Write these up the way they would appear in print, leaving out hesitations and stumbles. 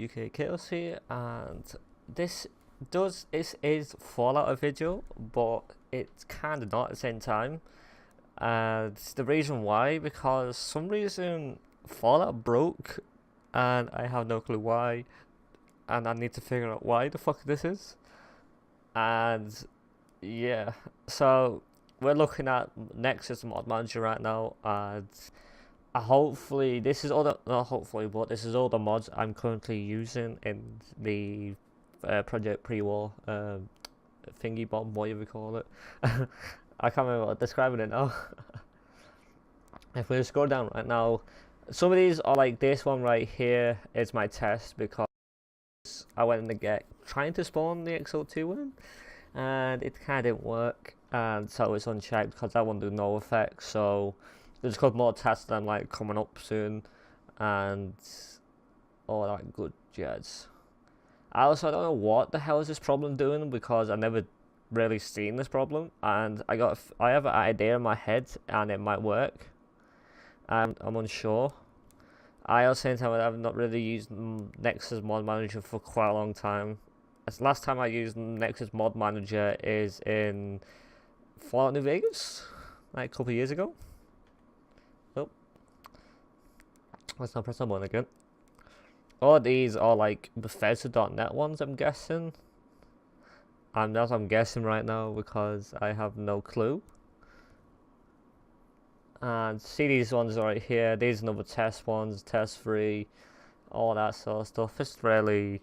UK Chaos here, and this is Fallout a video, but it's kind of not at the same time. And the reason why, because some reason Fallout broke, and I have no clue why, and I need to figure out why the fuck this is. And yeah, so we're looking at Nexus Mod Manager right now, and hopefully this is all the not hopefully, but this is all the mods I'm currently using in the Project Pre-War thingy bomb, whatever you call it. I can't remember describing it now. If we scroll down right now, some of these are like this one right here is my test, because I went in the get trying to spawn the XO2 in, and it kind of didn't work, and so it's unchecked because that one did no effect. So there's a couple more tests that I'm like coming up soon, and all that good jazz. I also don't know what the hell is this problem doing, because I never really seen this problem, and I have an idea in my head and it might work. I'm unsure. I also think I've not really used Nexus Mod Manager for quite a long time. The last time I used Nexus Mod Manager is in Fallout New Vegas, like a couple of years ago. Oh, let's not press that button again. All these are like Bethesda.net ones, I'm guessing. And that's what I'm guessing right now, because I have no clue. And see these ones right here, these are another test ones, test 3, all that sort of stuff. It's really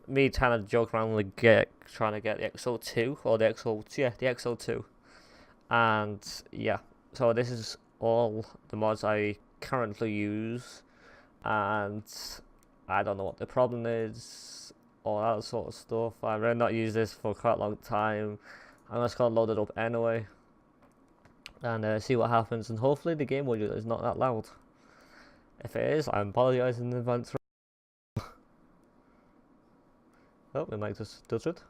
me trying to joke around with trying to get the XO2, or the XO2. And yeah, so this is all the mods I currently use, and I don't know what the problem is, all that sort of stuff. I've really not used this for quite a long time. I'm just gonna load it up anyway and see what happens, and hopefully the game audio is not that loud. If it is, I'm apologising in advance. Oh, the mic just does it.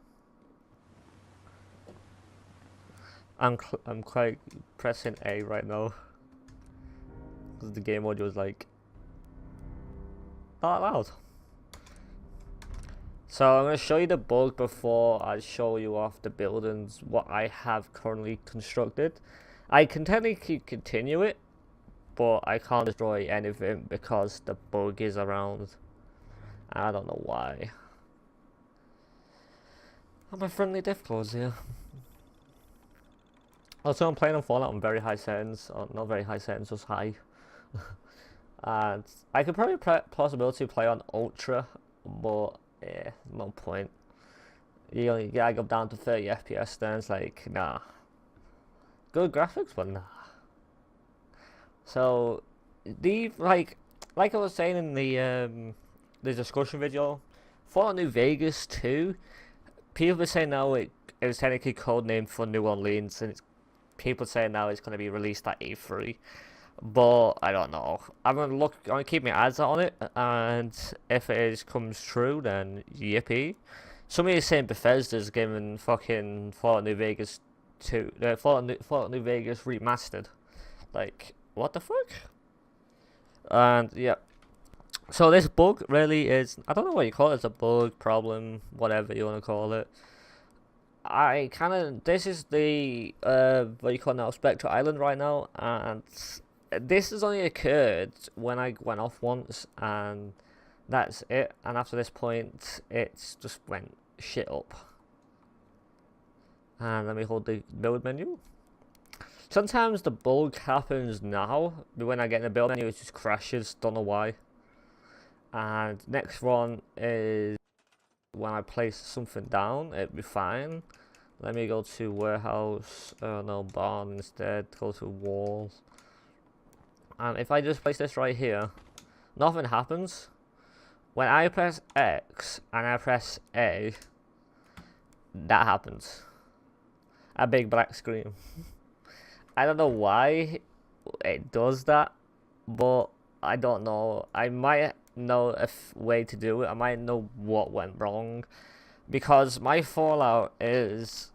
I'm quite pressing A right now, because the game audio is like not loud. So I'm going to show you the bug before I show you off the buildings, what I have currently constructed. I can technically continue it, but I can't destroy anything because the bug is around. I don't know why. Are my friendly difficulties here? Also, I'm playing on Fallout on very high settings, or not very high settings, just high. And I could probably possibility play on Ultra, but yeah, no point. You only gotta go down to 30 FPS, then it's like, nah. Good graphics, but nah. So, like I was saying in the discussion video, Fallout New Vegas 2, people were saying now it was technically codenamed for New Orleans, and people saying now it's going to be released at E3. But I don't know. I'm gonna keep my eyes on it, and if it comes true, then yippee. Somebody is saying Bethesda's giving fucking Fallout New Vegas 2, Fallout New Vegas remastered. Like, what the fuck? And yeah, so this bug really is, I don't know what you call it. It's a bug, problem, whatever you want to call it. This is the what you call now, Spectre Island right now, and this has only occurred when I went off once, and that's it. And after this point, it's just went shit up. And let me hold the build menu. Sometimes the bug happens now, but when I get in the build menu, it just crashes. Don't know why. And next one is when I place something down, it'll be fine. Let me go to warehouse. No, barn instead. Go to walls. And if I just place this right here, nothing happens. When I press X and I press A, that happens. A big black screen. I don't know why it does that, but I don't know. I might know a way to do it. I might know what went wrong, because my Fallout is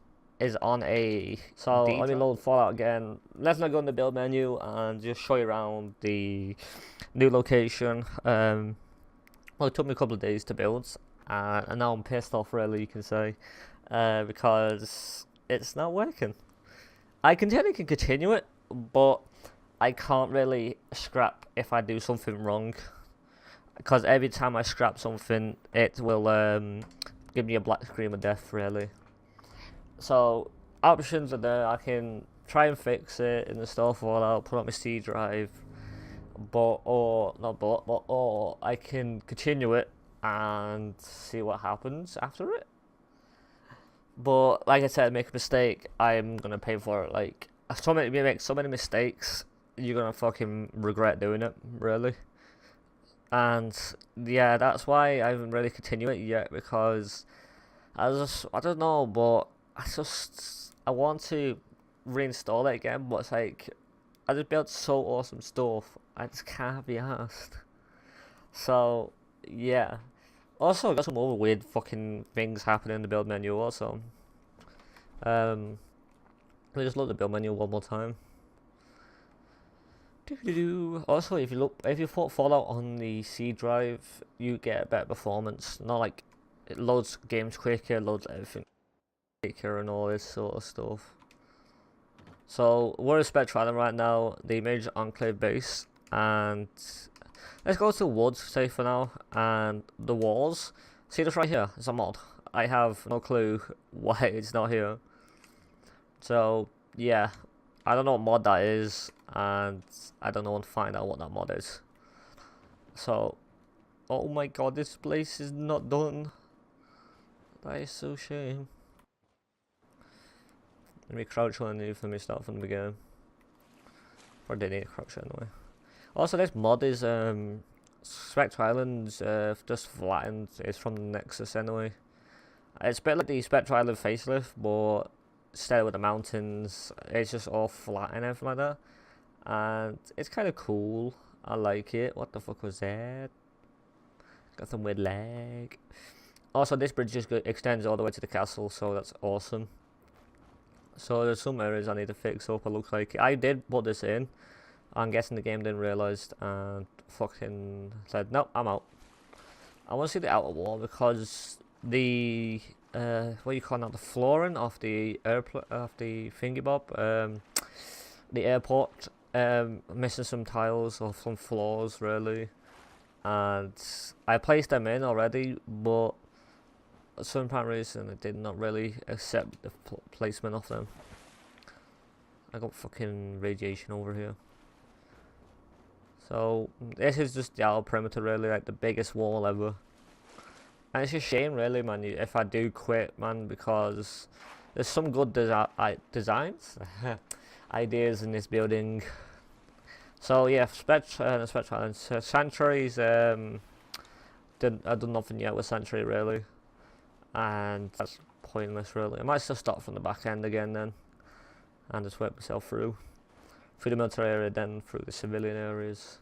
on a... So let me load Fallout again. Let's not go in the build menu and just show you around the new location. Well, it took me a couple of days to build, and now I'm pissed off, really, you can say, because it's not working. I can technically continue it, but I can't really scrap if I do something wrong, because every time I scrap something, it will give me a black screen of death, really. So options are there. I can try and fix it in the store Fallout, put on my C drive, but or not but or I can continue it and see what happens after it. But like I said, make a mistake, I'm gonna pay for it. Like so many, you make so many mistakes, you're gonna fucking regret doing it, really. And yeah, that's why I haven't really continued it yet, because I don't know, but I want to reinstall it again, but it's like I just built so awesome stuff, I just can't be asked. So yeah. Also, I got some other weird fucking things happening in the build menu. Also, let me just load the build menu one more time. Also, if you put Fallout on the C drive, you get better performance. Not like it loads games quicker, loads everything quicker, and all this sort of stuff. So we're at Spectre Island right now, the major enclave base, and let's go to woods, say for now, and the walls. See this right here? It's a mod. I have no clue why it's not here. So yeah, I don't know what mod that is, and I don't know when to find out what that mod is. So, oh my god, this place is not done. That is so shame. Let me crouch on you for me start from the beginning. Or did need to crouch anyway. Also, this mod is Spectre Islands just flattened. It's from the Nexus anyway. It's a bit like the Spectre Island facelift, but instead with the mountains, it's just all flat and everything like that. And it's kind of cool. I like it. What the fuck was that? Got some weird lag. Also, this bridge just extends all the way to the castle, so that's awesome. So there's some areas I need to fix up. It looks like I did put this in. I'm guessing the game didn't realise and fucking said, nope, I'm out. I want to see the outer wall, because the what you call now, the flooring of the thingy bob, the airport, missing some tiles or some floors really, and I placed them in already, but for some apparent reason it did not really accept the placement of them. I got fucking radiation over here. So this is just the outer perimeter, really, like the biggest wall ever. And it's a shame, really, man, if I do quit, man, because there's some good designs, ideas in this building. So yeah, Spectre Island, Sanctuaries, I've done nothing yet with Sanctuary, really, and that's pointless, really. I might just start from the back end again then, and just work myself through the military area, then through the civilian areas.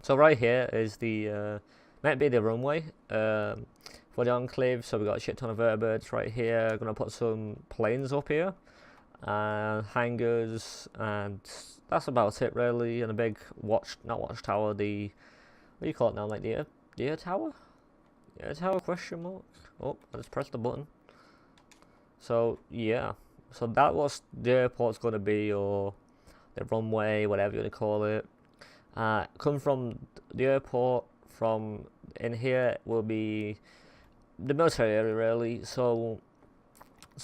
So right here is the might be the runway for the enclave. So we got a shit ton of vertebrates right here. I'm gonna put some planes up here and hangars, and that's about it really. And a big not watchtower, the what do you call it now, like the air tower? Air tower question mark? Oh, I just pressed the button. So yeah, so that was the airport's gonna be, or the runway, whatever you want to call it. Come from the airport, from in here will be the military area, really. So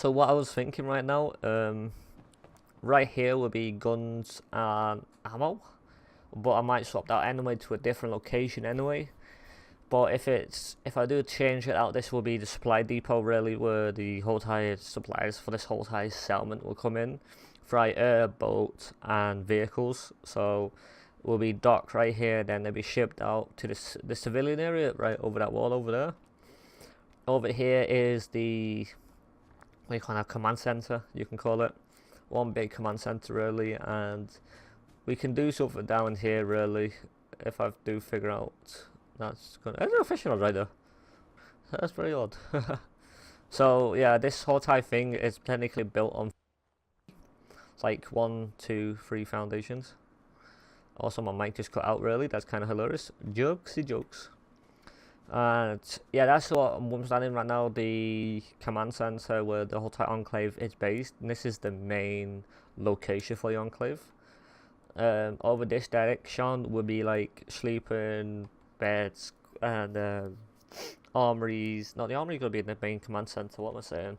what I was thinking right now, right here will be guns and ammo, but I might swap that anyway to a different location anyway. But if I do change it out, this will be the supply depot, really, where the whole entire supplies for this whole entire settlement will come in, fly air, boat, and vehicles. So will be docked right here, then they'll be shipped out to the civilian area right over that wall over there. Over here is the, what do you call that, command center, you can call it. One big command center, really, and we can do something down here, really, if I do figure out that's gonna. There's an official right there. That's very odd. So yeah, this whole entire thing is technically built on, it's like 1, 2, 3 foundations. Also, my mic just cut out, really. That's kind of hilarious. Jokesy jokes. And yeah, that's what I'm standing right now, the command center where the Vault-Tec enclave is based. And this is the main location for the enclave. Over this direction would be like sleeping beds and armories. No, the armory could be in the main command center. What am I saying?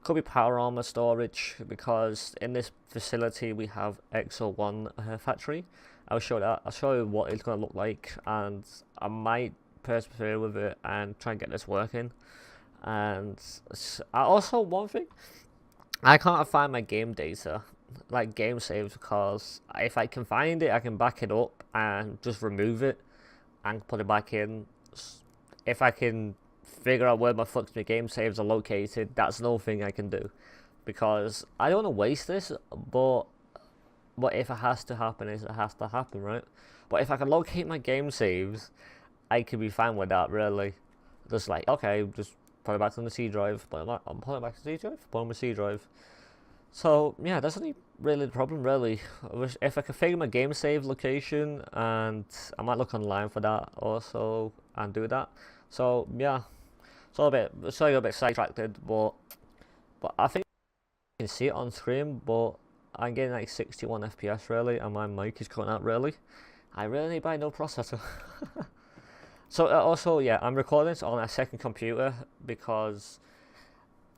Could be power armor storage because in this facility we have XO1 factory. I'll show that. I'll show you what it's gonna look like, and I might persevere with it and try and get this working. And I also, one thing, I can't find my game data, like game saves, because if I can find it, I can back it up and just remove it and put it back in. If I can figure out where my fucking game saves are located, that's another thing I can do, because I don't want to waste this, but if it has to happen, it has to happen, right? But if I can locate my game saves, I can be fine with that, really. Just like, okay, just put it back on the C drive, but I'm putting it back to the C drive, put it on the C drive. So yeah, that's only really the problem, really. If I could figure my game save location, and I might look online for that also and do that. So yeah, sorry, a bit sidetracked, but I think you can see it on screen, but I'm getting like 61 FPS really, and my mic is cutting out really. I really need to buy no processor. So also, yeah, I'm recording this on a second computer because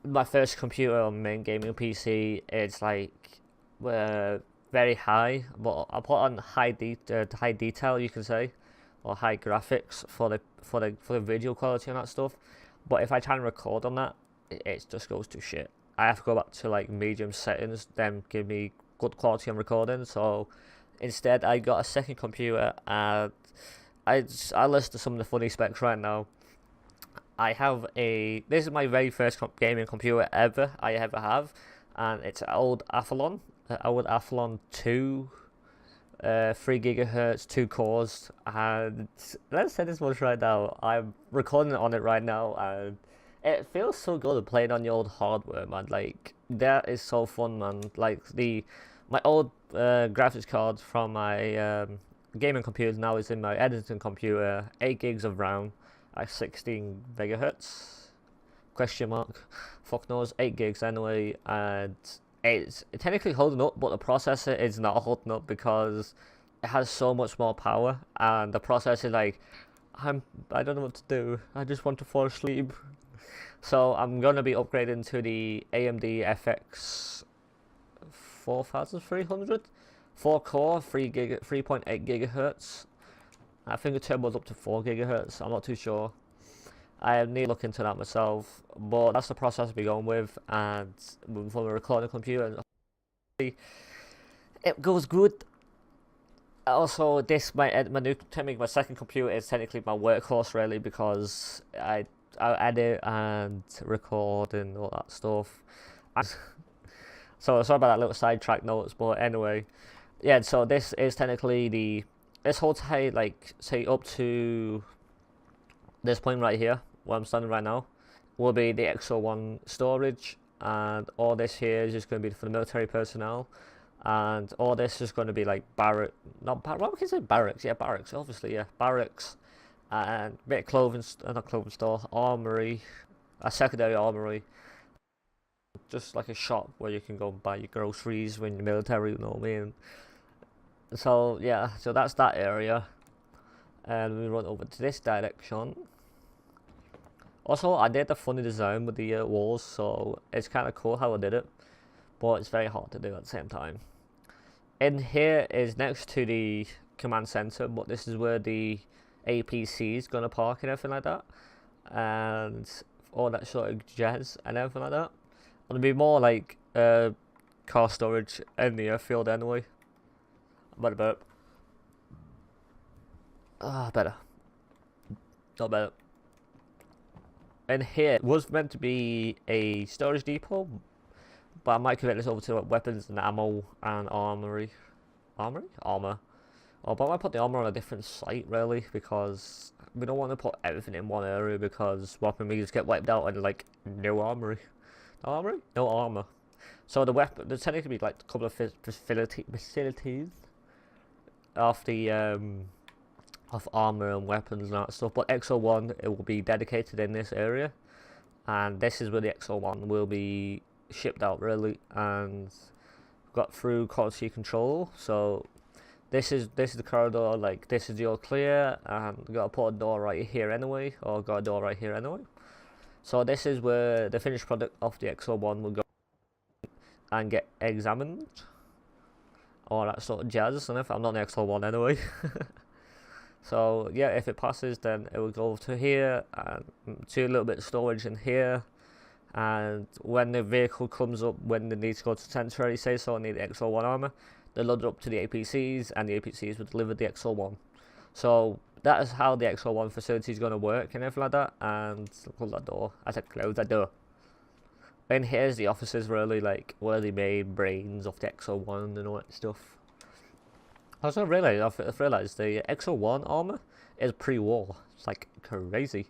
my first computer on main gaming PC is like very high, but I put on high detail, you can say, or high graphics for the video quality and that stuff. But if I try and record on that, it just goes to shit. I have to go back to like medium settings, then give me good quality on recording. So instead, I got a second computer, and I list some of the funny specs right now. This is my very first gaming computer I ever have, and it's an old Athlon 2, 3 gigahertz, 2 cores, and let's say this much right now, I'm recording on it right now, and it feels so good playing on the old hardware, man. Like, that is so fun, man. Like, my old graphics card from my gaming computer now is in my editing computer, 8 gigs of RAM, at 16 megahertz, question mark, fuck knows, 8 gigs anyway, and it's technically holding up, but the processor is not holding up because it has so much more power, and the processor is like, I don't know what to do, I just want to fall asleep. So I'm gonna be upgrading to the AMD FX 4300, 4 core, 3.8 gigahertz. I think the turbo's up to 4 gigahertz. I'm not too sure. I need to look into that myself, but that's the process we're going with, and from a recording computer, it goes good. Also, my second computer is technically my workhorse really, because I edit and record and all that stuff. So sorry about that little sidetrack notes, but anyway, yeah. So this is technically this whole time, like say up to this point right here, where I'm standing right now, will be the XO1 storage, and all this here is just going to be for the military personnel, and all this is going to be like what can I say, barracks? Yeah, barracks, obviously, yeah, barracks, and a bit of clothing, not clothing store, armory, a secondary armory, just like a shop where you can go and buy your groceries when you're military, you know what I mean? So yeah, so that's that area, and we run over to this direction. Also, I did a funny design with the walls, so it's kind of cool how I did it, but it's very hard to do at the same time. In here is next to the command center, but this is where the APC is gonna park and everything like that, and all that sort of jazz and everything like that. It'll be more like car storage in the airfield anyway. Better. Better. Not better. And here was meant to be a storage depot, but I might convert this over to weapons and ammo and armory. Armor? Oh, but I might put the armor on a different site, really, because we don't want to put everything in one area, because weapon we just get wiped out and like no armory. No armory? No armor. So the weapon, there's technically like a couple of facilities of the of armor and weapons and that stuff. But XO1, it will be dedicated in this area, and this is where the XO1 will be shipped out really, and got through quality control. So this is the corridor, like this is the all clear, and got to put a door right here anyway, or got a door right here anyway. So this is where the finished product of the XO1 will go and get examined, all that sort of jazz. And if I'm not an XO1 anyway. So yeah, if it passes, then it will go to here and to a little bit of storage in here. And when the vehicle comes up, when they need to go to sanctuary, say so, and need the XO1 armor, they load it up to the APCs, and the APCs will deliver the XO1. So that is how the XO1 facility is going to work and everything like that. And close that door. I said close that door. And here's the offices really, like where they made brains of the XO1 and all that stuff. Also, I've realized the XO1 armor is pre-war. It's like crazy.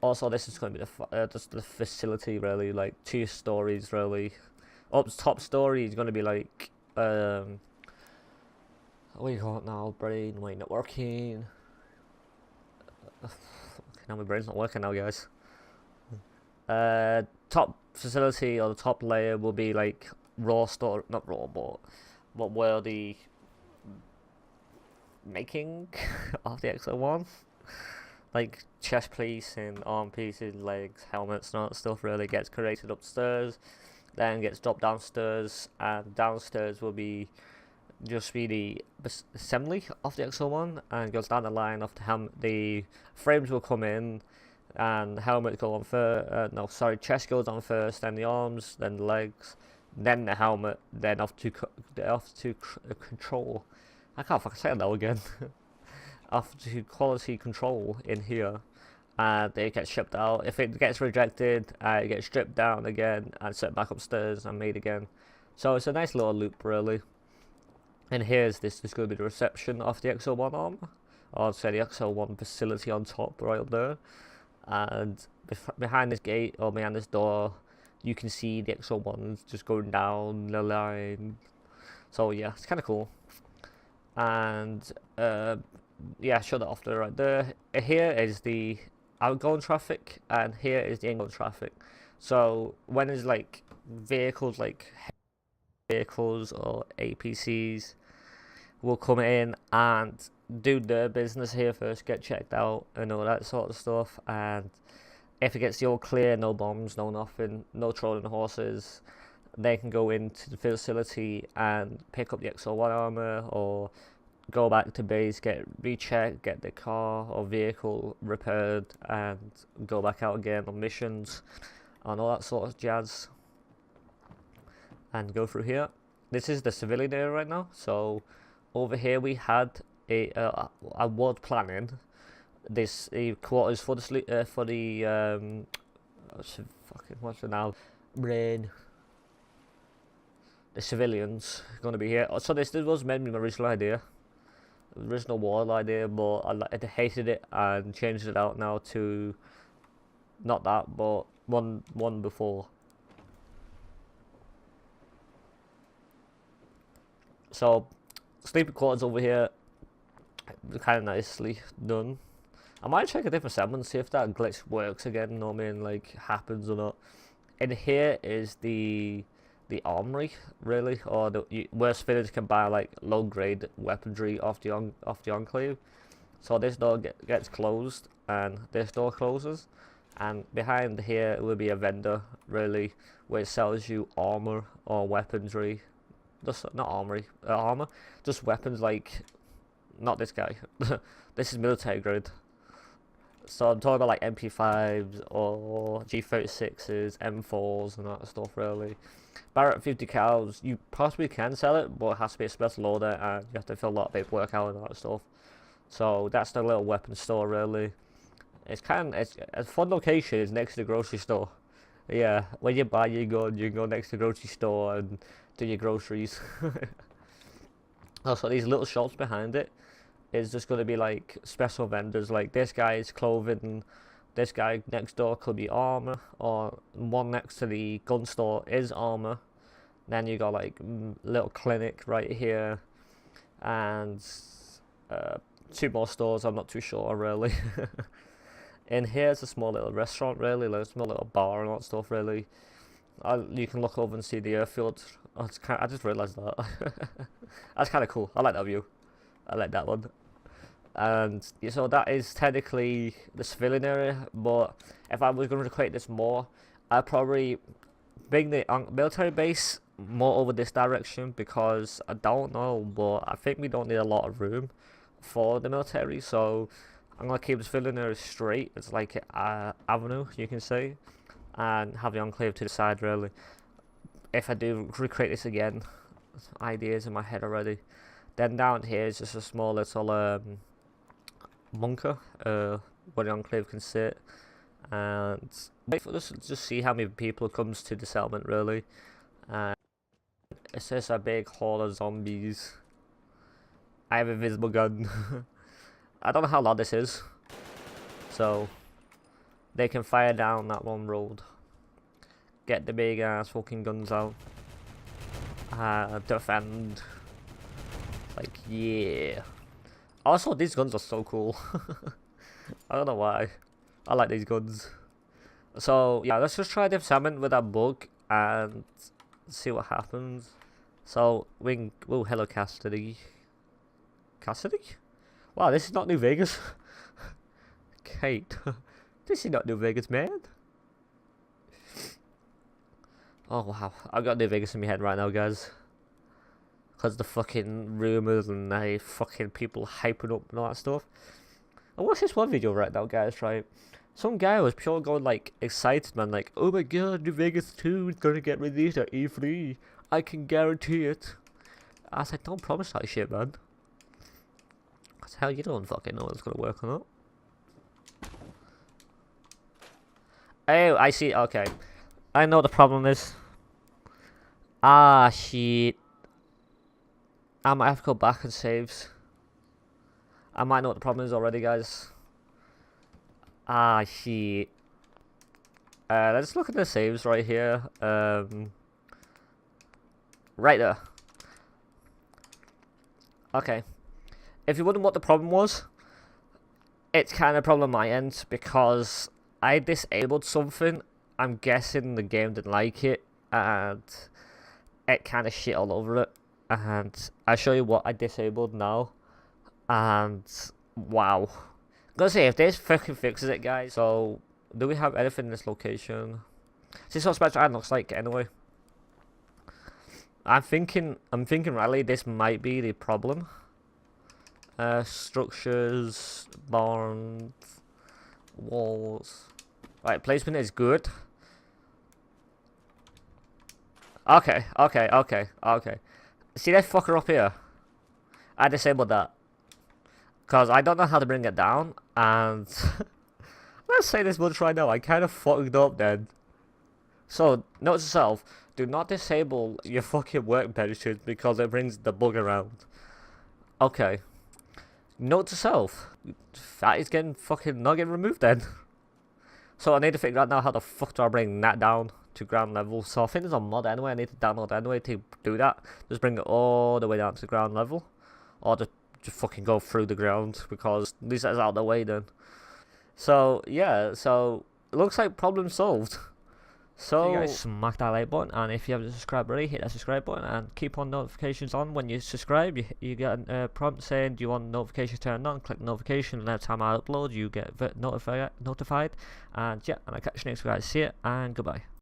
Also, this is going to be just the facility really, like 2 stories really. Up top story is going to be like what do you call it now? Brain, wait, not working. Now my brain's not working now, guys. Top facility or the top layer will be like raw store, not raw, but where the making of the XO1, like chest piece and arm pieces, legs, helmets, and all that stuff really gets created upstairs, then gets dropped downstairs, and downstairs will be just be the assembly of the XO1, and goes down the line of the the frames will come in, and helmet go on first. Chest goes on first, then the arms, then the legs, then the helmet, then off to control. I can't fucking say that again. Off to quality control in here, and it gets shipped out. If it gets rejected, it gets stripped down again and sent back upstairs and made again. So it's a nice little loop really. And here's this is going to be the reception of the XO1 armor, or I'd say the XO1 facility on top right up there. And behind this gate or behind this door, you can see the XO1s just going down the line. So yeah, it's kind of cool. And yeah, shut that off there right there. Here is the outgoing traffic, and here is the ingoing traffic. So when there's like vehicles, like vehicles or APCs will come in and do their business here first, get checked out and all that sort of stuff. And if it gets the all clear, no bombs, no nothing, no trolling horses, they can go into the facility and pick up the XO1 armor, or go back to base, get rechecked, get the car or vehicle repaired, and go back out again on missions and all that sort of jazz, and go through here. This is the civilian area right now. So over here we had a ward planning. This quarters for the what's it now? Brain. The civilians going to be here. So this was meant to be my original idea, the original wall idea, but I hated it and changed it out now to not that, but one before. So sleeping quarters over here, kind of nicely done. I might check a different segment, see if that glitch works again, you know what I mean, like happens or not. And here is the armory, really, or where civilians can buy like low grade weaponry off the enclave. So this door gets closed, and this door closes, and behind here will be a vendor, really, where it sells you armor or weaponry. Just not armor, just weapons, like not this guy. This is military grade. So I'm talking about like MP5s or G36s, M4s and that stuff really. Barrett 50 cals, you possibly can sell it, but it has to be a special order, and you have to fill a lot of paperwork out and that stuff. So that's the little weapon store really. It's a fun location. It's next to the grocery store. Yeah, when you buy your gun, you can go next to the grocery store and do your groceries. Also, these little shops behind it is just going to be like special vendors, like this guy's clothing, this guy next door could be armor, or one next to the gun store is armor. Then you got like little clinic right here, and two more stores, I'm not too sure really. In here's a small little restaurant really, like a small little bar and all that stuff really. You can look over and see the airfield. Oh, I just realised that. That's kind of cool. I like that view. I like that one. And so that is technically the civilian area, but if I was going to create this more, I'd probably bring the military base more over this direction, because I don't know, but I think we don't need a lot of room for the military, so I'm going to keep the civilian area straight. It's like an avenue, you can say, and have the enclave to the side really. If I do recreate this again, ideas in my head already. Then down here is just a small little bunker where the enclave can sit, and wait for us to just see how many people comes to the settlement really. And it's just a big haul of zombies. I have a invisible gun. I don't know how loud this is, so they can fire down that one road. Get the big ass fucking guns out. Defend. Like, yeah. Also, these guns are so cool. I don't know why. I like these guns. So, yeah, let's just try the salmon with that bug and see what happens. So, oh, hello, Cassidy. Cassidy? Wow, this is not New Vegas. Kate. This is not New Vegas, man. Oh, wow. I've got New Vegas in my head right now, guys. Because the fucking rumours and the fucking people hyping up and all that stuff. I watched this one video right now, guys, right? Some guy was pure going, like, excited, man. Like, oh my god, New Vegas 2 is going to get released at E3. I can guarantee it. I said, don't promise that shit, man. Because hell, you don't fucking know what's going to work or not. Oh, I see. Okay. I know the problem is. Ah, shit. I might have to go back and saves. I might know what the problem is already, guys. Ah, shit. Let's look at the saves right here. Right there. Okay. If you wondering what the problem was, it's kind of a problem on my end, because I disabled something. I'm guessing the game didn't like it, and it kind of shit all over it. And I'll show you what I disabled now, and wow. I'm gonna say, if this fucking fixes it, guys. So, do we have anything in this location? See what Spectre Island looks like anyway. I'm thinking really this might be the problem. Structures, barns, walls. Right, placement is good. Okay. See that fucker up here? I disabled that. Because I don't know how to bring it down, and let's say this much right now, I kind of fucked up then. So, note to self, do not disable your fucking workbenches because it brings the bug around. Okay. Note to self, that is getting fucking not getting removed then. So I need to figure out now how the fuck do I bring that down to ground level. So I think there's a mod anyway, I need to download anyway to do that. Just bring it all the way down to ground level. Or just fucking go through the ground, because at least that's out of the way then. So yeah, so it looks like problem solved. So you guys smack that like button, and if you haven't subscribed already, hit that subscribe button and keep on notifications on. When you subscribe, you get a prompt saying, do you want notifications turned on? Click notification, and every time I upload you get notified. And yeah, and I'll catch you next time, guys. See ya and goodbye.